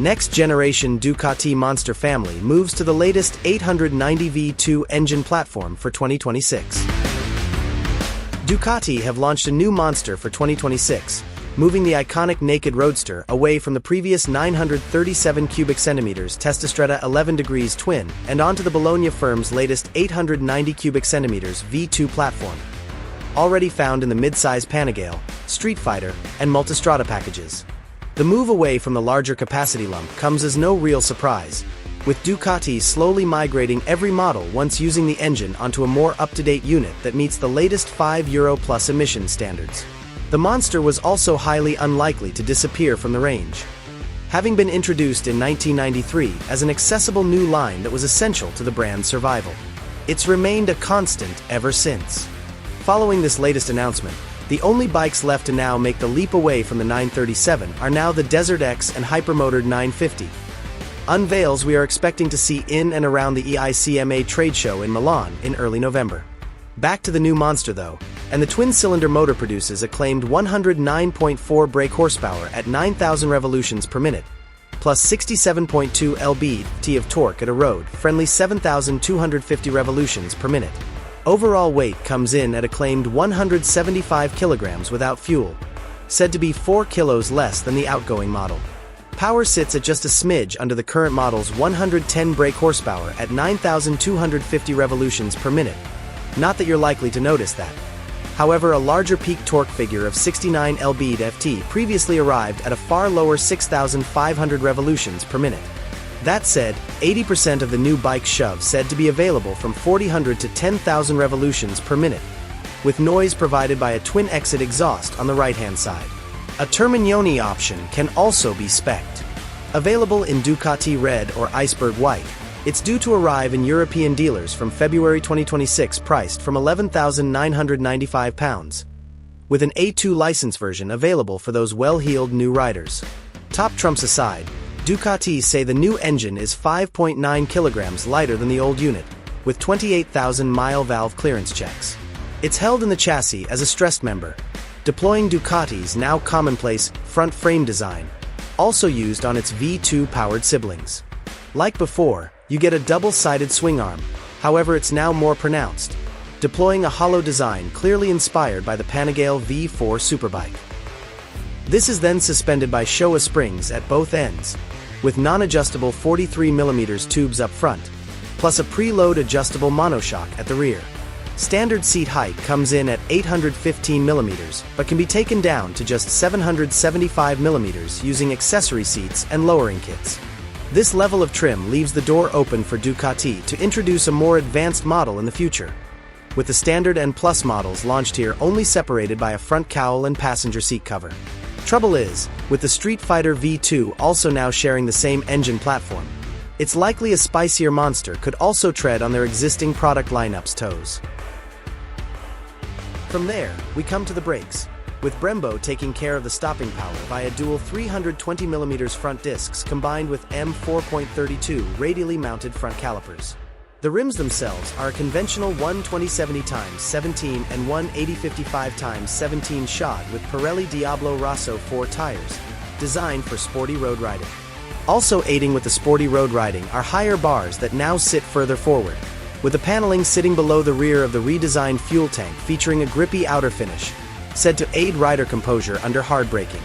Next-generation Ducati Monster family moves to the latest 890 V2 engine platform for 2026. Ducati have launched a new Monster for 2026, moving the iconic naked roadster away from the previous 937 cubic centimeters Testastretta 11 degrees twin and onto the Bologna firm's latest 890 cubic centimeters V2 platform. Already found in the mid-size Panigale, Streetfighter, and Multistrada packages. The move away from the larger capacity lump comes as no real surprise, with Ducati slowly migrating every model once using the engine onto a more up-to-date unit that meets the latest 5 Euro plus emission standards. The Monster was also highly unlikely to disappear from the range, having been introduced in 1993 as an accessible new line that was essential to the brand's survival. It's remained a constant ever since. Following this latest announcement, the only bikes left to now make the leap away from the 937 are now the Desert X and hypermotored 950. Unveils we are expecting to see in and around the EICMA trade show in Milan in early November. Back to the new Monster though, and the twin-cylinder motor produces a claimed 109.4 brake horsepower at 9,000 revolutions per minute, plus 67.2 lb-ft of torque at a road-friendly 7,250 revolutions per minute. Overall weight comes in at a claimed 175 kilograms without fuel, said to be 4 kilos less than the outgoing model. Power sits at just a smidge under the current model's 110 brake horsepower at 9,250 revolutions per minute. Not that you're likely to notice that. However, a larger peak torque figure of 69 lb-ft previously arrived at a far lower 6,500 revolutions per minute. That said, 80% of the new bike shove said to be available from 4,000 to 10,000 revolutions per minute, with noise provided by a twin-exit exhaust on the right-hand side. A Terminioni option can also be spec'd. Available in Ducati Red or Iceberg White, it's due to arrive in European dealers from February 2026 priced from £11,995, with an A2 license version available for those well-heeled new riders. Top trumps aside, Ducati say the new engine is 5.9 kilograms lighter than the old unit, with 28,000-mile valve clearance checks. It's held in the chassis as a stressed member, deploying Ducati's now commonplace front frame design, also used on its V2-powered siblings. Like before, you get a double-sided swing arm, however it's now more pronounced, deploying a hollow design clearly inspired by the Panigale V4 Superbike. This is then suspended by Showa springs at both ends, with non-adjustable 43mm tubes up front, plus a preload adjustable monoshock at the rear. Standard seat height comes in at 815mm, but can be taken down to just 775mm using accessory seats and lowering kits. This level of trim leaves the door open for Ducati to introduce a more advanced model in the future, with the Standard and Plus models launched here only separated by a front cowl and passenger seat cover. Trouble is, with the Streetfighter V2 also now sharing the same engine platform, it's likely a spicier Monster could also tread on their existing product lineup's toes. From there, we come to the brakes, with Brembo taking care of the stopping power via dual 320mm front discs combined with M4.32 radially mounted front calipers. The rims themselves are a conventional 120/70x17 and 180/55x17 shod with Pirelli Diablo Rosso 4 tires, designed for sporty road riding. Also aiding with the sporty road riding are higher bars that now sit further forward, with the paneling sitting below the rear of the redesigned fuel tank featuring a grippy outer finish, said to aid rider composure under hard braking.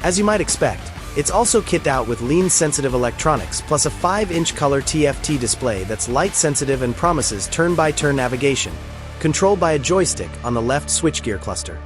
As you might expect, it's also kitted out with lean-sensitive electronics plus a 5-inch color TFT display that's light-sensitive and promises turn-by-turn navigation, controlled by a joystick on the left switchgear cluster.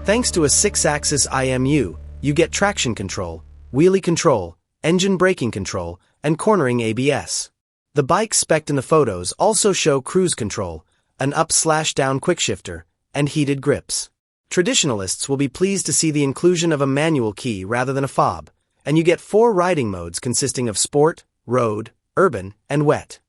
Thanks to a 6-axis IMU, you get traction control, wheelie control, engine braking control, and cornering ABS. The bikes spec'd in the photos also show cruise control, an up/down quickshifter, and heated grips. Traditionalists will be pleased to see the inclusion of a manual key rather than a fob, and you get 4 riding modes consisting of Sport, Road, Urban, and Wet.